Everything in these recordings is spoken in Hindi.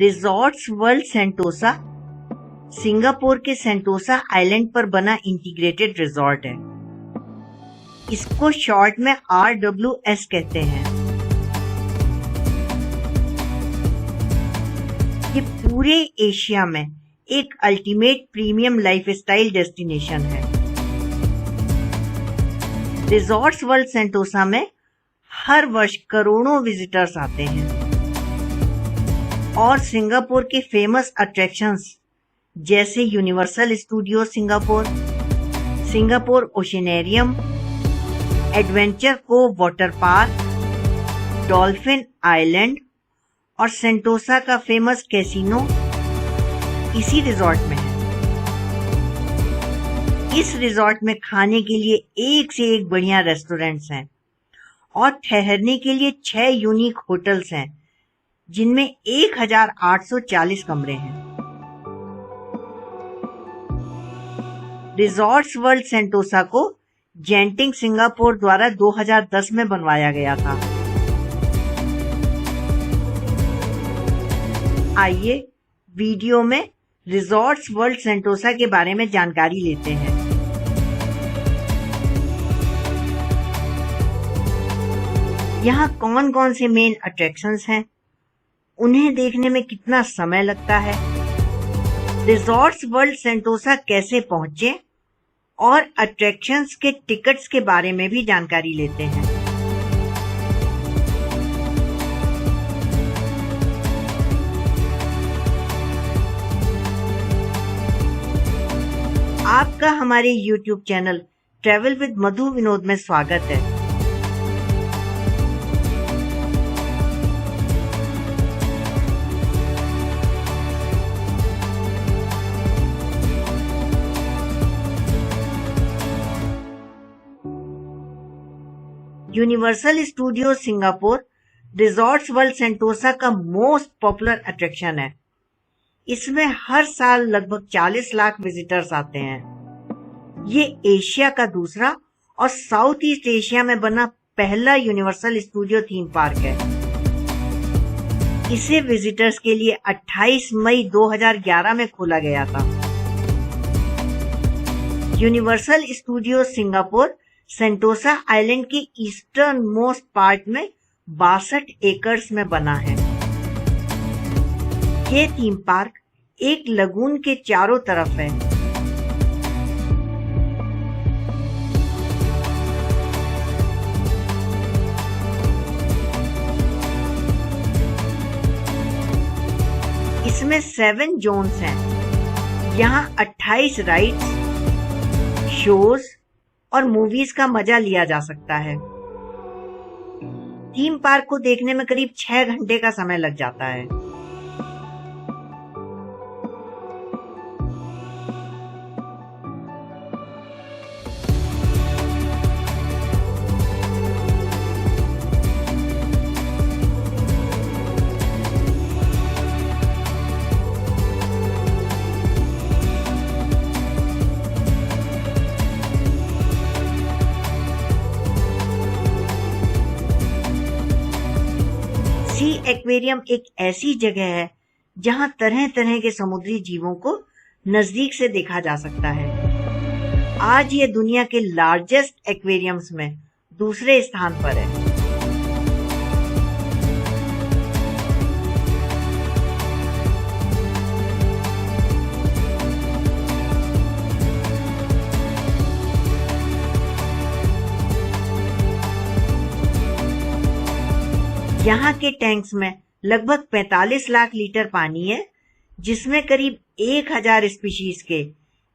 रिजॉर्ट्स वर्ल्ड सेंटोसा सिंगापुर के सेंटोसा आइलैंड पर बना इंटीग्रेटेड रिजॉर्ट है। इसको शॉर्ट में RWS कहते हैं। ये पूरे एशिया में एक अल्टीमेट प्रीमियम लाइफस्टाइल डेस्टिनेशन है। रिजॉर्ट्स वर्ल्ड सेंटोसा में हर वर्ष करोड़ों विजिटर्स आते हैं और सिंगापुर के फेमस अट्रैक्शंस जैसे Universal Studios Singapore, Singapore Oceanarium, Adventure Cove Water Park, Dolphin Island और सेंटोसा का फेमस कैसीनो इसी रिजॉर्ट में है। इस रिजॉर्ट में खाने के लिए एक से एक बढ़िया रेस्टोरेंट्स हैं और ठहरने के लिए 6 यूनिक होटल्स हैं जिनमें 1840 कमरे हैं। रिजॉर्ट्स वर्ल्ड सेंटोसा को जेंटिंग सिंगापुर द्वारा 2010 में बनवाया गया था। आइए वीडियो में रिजॉर्ट्स वर्ल्ड सेंटोसा के बारे में जानकारी लेते हैं। यहाँ कौन कौन से मेन अट्रैक्शंस हैं, उन्हें देखने में कितना समय लगता है, रिजॉर्ट्स वर्ल्ड सेंटोसा कैसे पहुंचे और अट्रैक्शंस के टिकट्स के बारे में भी जानकारी लेते हैं। आपका हमारे YouTube चैनल ट्रैवल विद मधु विनोद में स्वागत है। Universal Studios Singapore resorts world Sentosa का मोस्ट पॉपुलर अट्रैक्शन है। इसमें हर साल लगभग 40 लाख विजिटर्स आते हैं। ये एशिया का दूसरा और साउथ ईस्ट एशिया में बना पहला यूनिवर्सल स्टूडियो थीम पार्क है। इसे विजिटर्स के लिए 28 मई 2011 में खोला गया था। Universal Studios Singapore Sentosa island के ईस्टर्न मोस्ट पार्ट में 62 एकर्स में बना है। ये थीम पार्क एक लगून के चारों तरफ है। इसमें 7 जोन्स हैं। यहाँ 28 राइड्स, शोज और मूवीज का मजा लिया जा सकता है। थीम पार्क को देखने में करीब 6 घंटे का समय लग जाता है। सी एक्वेरियम एक ऐसी जगह है जहां तरह तरह के समुद्री जीवों को नजदीक से देखा जा सकता है। आज ये दुनिया के लार्जेस्ट एक्वेरियम्स में दूसरे स्थान पर है। यहाँ के टैंक्स में लगभग 45 लाख लीटर पानी है, जिसमें करीब 1000 स्पीशीज के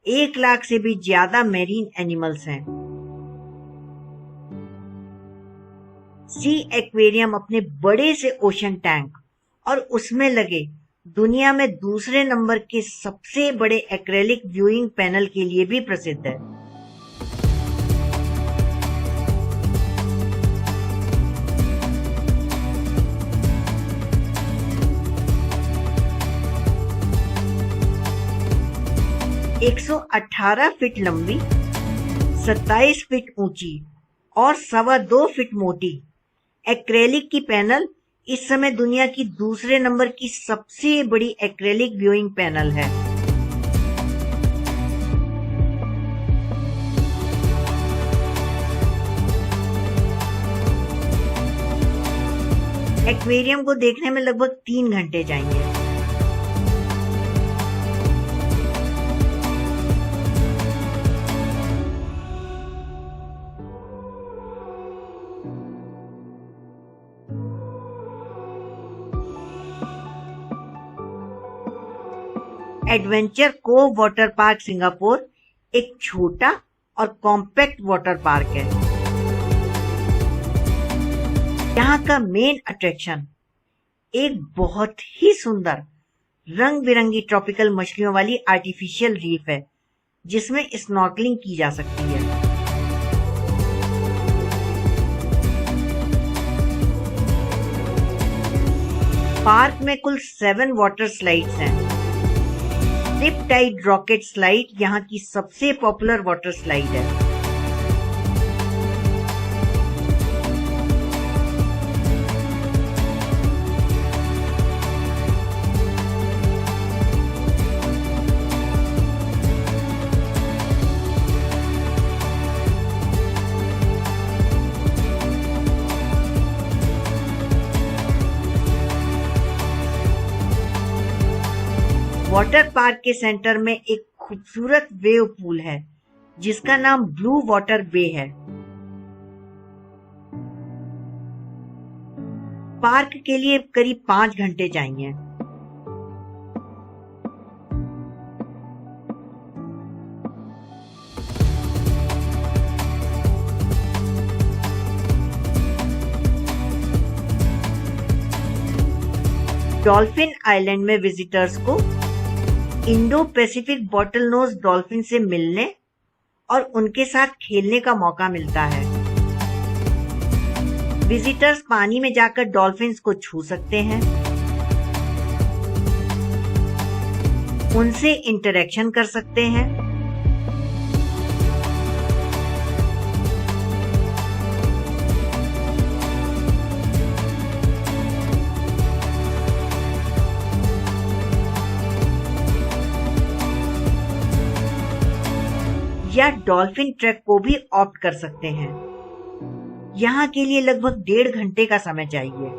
1 लाख से भी ज्यादा मेरीन एनिमल्स हैं। सी एक्वेरियम अपने बड़े से ओशन टैंक और उसमें लगे दुनिया में दूसरे नंबर के सबसे बड़े एक्रेलिक व्यूइंग पैनल के लिए भी प्रसिद्ध है। एक 118 फीट लंबी, 27 फीट ऊंची और 2.25 फीट मोटी एक्रेलिक की पैनल इस समय दुनिया की दूसरे नंबर की सबसे बड़ी एक्रेलिक व्यूइंग पैनल है। एक्वेरियम को देखने में लगभग 3 घंटे जाएंगे। Adventure Cove Water Park Singapore एक छोटा और कॉम्पैक्ट वाटर पार्क है। यहाँ का मेन अट्रैक्शन एक बहुत ही सुंदर रंग बिरंगी ट्रॉपिकल मछलियों वाली आर्टिफिशियल रीफ है, जिसमें स्नॉर्कलिंग की जा सकती है। पार्क में कुल 7 वाटर स्लाइड्स हैं। टिप टाइड रॉकेट स्लाइड यहाँ की सबसे पॉपुलर वाटर स्लाइड है। वाटर पार्क के सेंटर में एक खूबसूरत वेव पूल है, जिसका नाम ब्लू वाटर बे है। पार्क के लिए करीब 5 घंटे चाहिए। डॉल्फिन आइलैंड में विजिटर्स को Indo Pacific bottle nose dolphin से मिलने और उनके साथ खेलने का मौका मिलता है। विजिटर्स पानी में जाकर डॉल्फिन्स को छू सकते हैं, उनसे इंटरेक्शन कर सकते हैं। या डॉल्फिन ट्रैक को भी ऑप्ट कर सकते हैं। यहाँ के लिए लगभग 1.5 घंटे का समय चाहिए।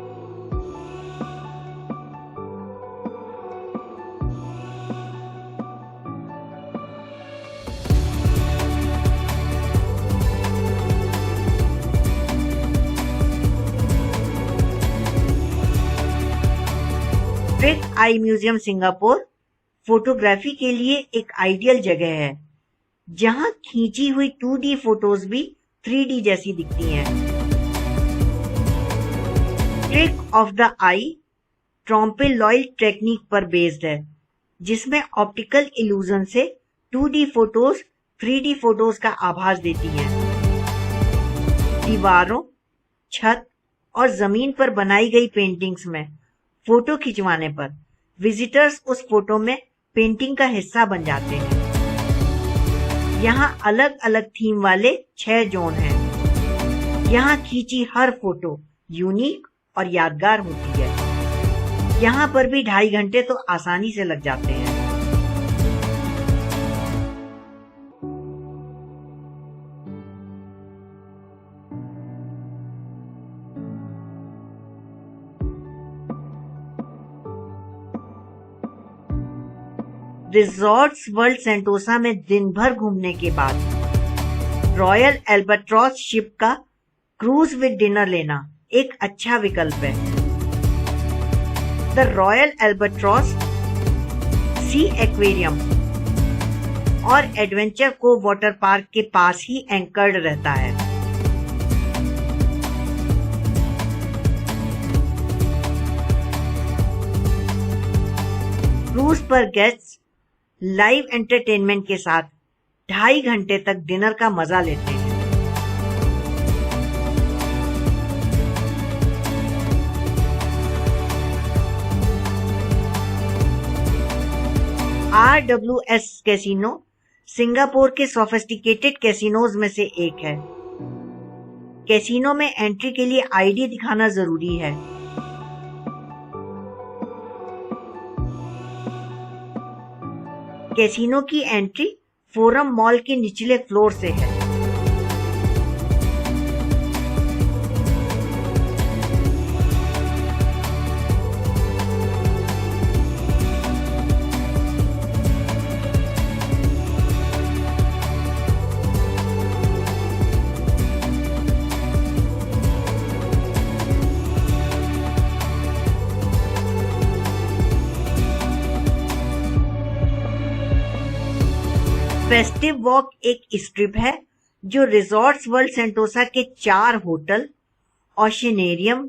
ट्रिक आई म्यूजियम सिंगापुर फोटोग्राफी के लिए एक आइडियल जगह है, जहां खींची हुई 2D फोटोज भी 3D जैसी दिखती हैं। Trick of the eye trompe l'oeil technique पर बेस्ड है, जिसमें ऑप्टिकल इल्यूजन से 2D फोटोज 3D फोटोज का आभास देती हैं। दीवारों, छत और जमीन पर बनाई गई पेंटिंग्स में फोटो खिंचवाने पर विजिटर्स उस फोटो में पेंटिंग का हिस्सा बन जाते हैं। यहाँ अलग अलग थीम वाले 6 जोन हैं। यहाँ खींची हर फोटो यूनिक और यादगार होती है। यहाँ पर भी 2.5 घंटे तो आसानी से लग जाते हैं। रिजॉर्ट्स वर्ल्ड सेंटोसा में दिन भर घूमने के बाद रॉयल एल्बाट्रॉस शिप का क्रूज विद डिनर लेना एक अच्छा विकल्प है। The Royal Albatross SEA Aquarium और एडवेंचर कोव वाटर पार्क के पास ही एंकर्ड रहता है। क्रूज पर गेस्ट्स लाइव एंटरटेनमेंट के साथ 2.5 घंटे तक डिनर का मजा लेते हैं। RWS कैसीनो सिंगापुर के सोफिस्टिकेटेड कैसीनोज में से एक है। कैसीनो में एंट्री के लिए आईडी दिखाना जरूरी है। कैसीनो की एंट्री फोरम मॉल के निचले फ्लोर से है। फेस्टिव वॉक एक स्ट्रिप है जो रिजॉर्ट्स वर्ल्ड सेंटोसा के 4 होटल, ओशिनेरियम,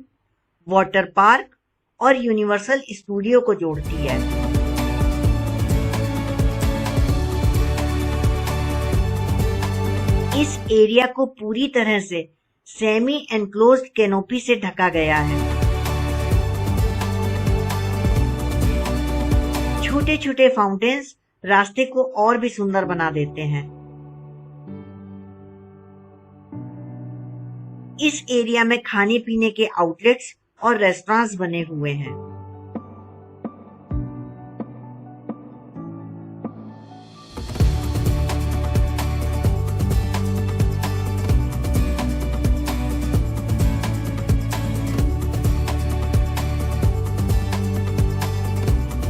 वाटर पार्क और यूनिवर्सल स्टूडियो को जोड़ती है। इस एरिया को पूरी तरह से सेमी एनक्लोज्ड कैनोपी से ढका गया है। छोटे छोटे फाउंटेन्स रास्ते को और भी सुंदर बना देते हैं। इस एरिया में खाने पीने के आउटलेट्स और रेस्टोरेंट्स बने हुए हैं।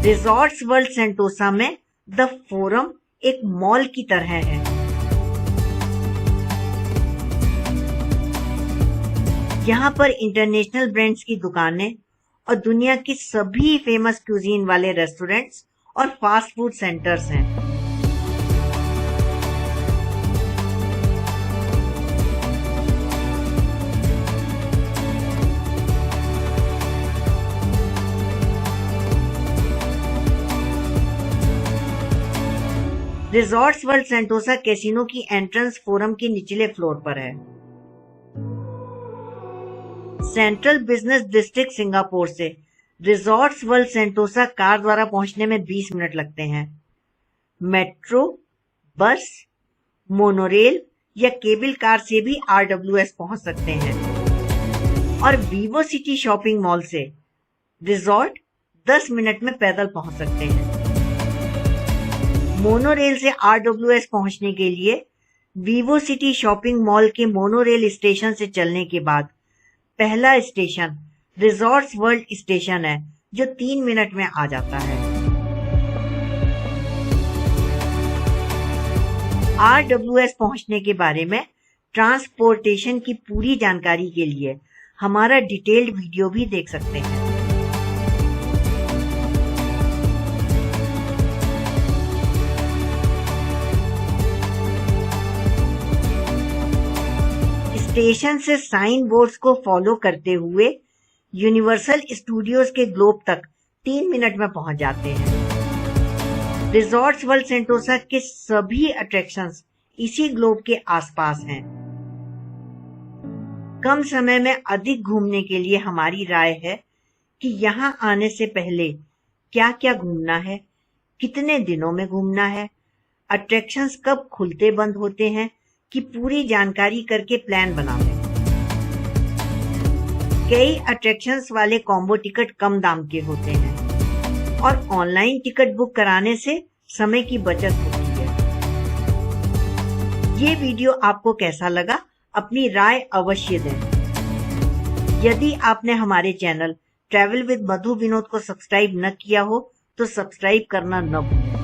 रिजॉर्ट्स वर्ल्ड सेंटोसा में द फोरम एक मॉल की तरह है। यहाँ पर इंटरनेशनल ब्रांड्स की दुकानें और दुनिया की सभी फेमस क्यूजीन वाले रेस्टोरेंट्स और फास्ट फूड सेंटर्स हैं। रिजॉर्ट्स वर्ल्ड सेंटोसा कैसीनो की एंट्रेंस फोरम के निचले फ्लोर पर है। सेंट्रल बिजनेस डिस्ट्रिक्ट सिंगापुर से रिजॉर्ट्स वर्ल्ड सेंटोसा कार द्वारा पहुंचने में 20 मिनट लगते हैं। मेट्रो, बस, मोनोरेल या केबल कार से भी RWS पहुंच सकते हैं। और वीवो सिटी शॉपिंग मॉल से रिजॉर्ट 10 मिनट में पैदल पहुंच सकते हैं। मोनोरेल से RWS पहुंचने के लिए वीवो सिटी शॉपिंग मॉल के मोनोरेल स्टेशन से चलने के बाद पहला स्टेशन रिजॉर्ट्स वर्ल्ड स्टेशन है जो 3 मिनट में आ जाता है। RWS पहुंचने के बारे में ट्रांसपोर्टेशन की पूरी जानकारी के लिए हमारा डिटेल्ड वीडियो भी देख सकते हैं। स्टेशन से साइन बोर्ड्स को फॉलो करते हुए यूनिवर्सल स्टूडियोज के ग्लोब तक 3 मिनट में पहुंच जाते हैं। रिजॉर्ट्स वर्ल्ड सेंटोसा के सभी अट्रैक्शंस इसी ग्लोब के आसपास हैं। कम समय में अधिक घूमने के लिए हमारी राय है कि यहाँ आने से पहले क्या क्या घूमना है, कितने दिनों में घूमना है, अट्रैक्शंस कब खुलते बंद होते हैं की पूरी जानकारी करके प्लान बना लें। कई अट्रैक्शंस वाले कॉम्बो टिकट कम दाम के होते हैं और ऑनलाइन टिकट बुक कराने से समय की बचत होती है। ये वीडियो आपको कैसा लगा, अपनी राय अवश्य दें। यदि आपने हमारे चैनल ट्रैवल विद मधु विनोद को सब्सक्राइब न किया हो तो सब्सक्राइब करना न भूलें।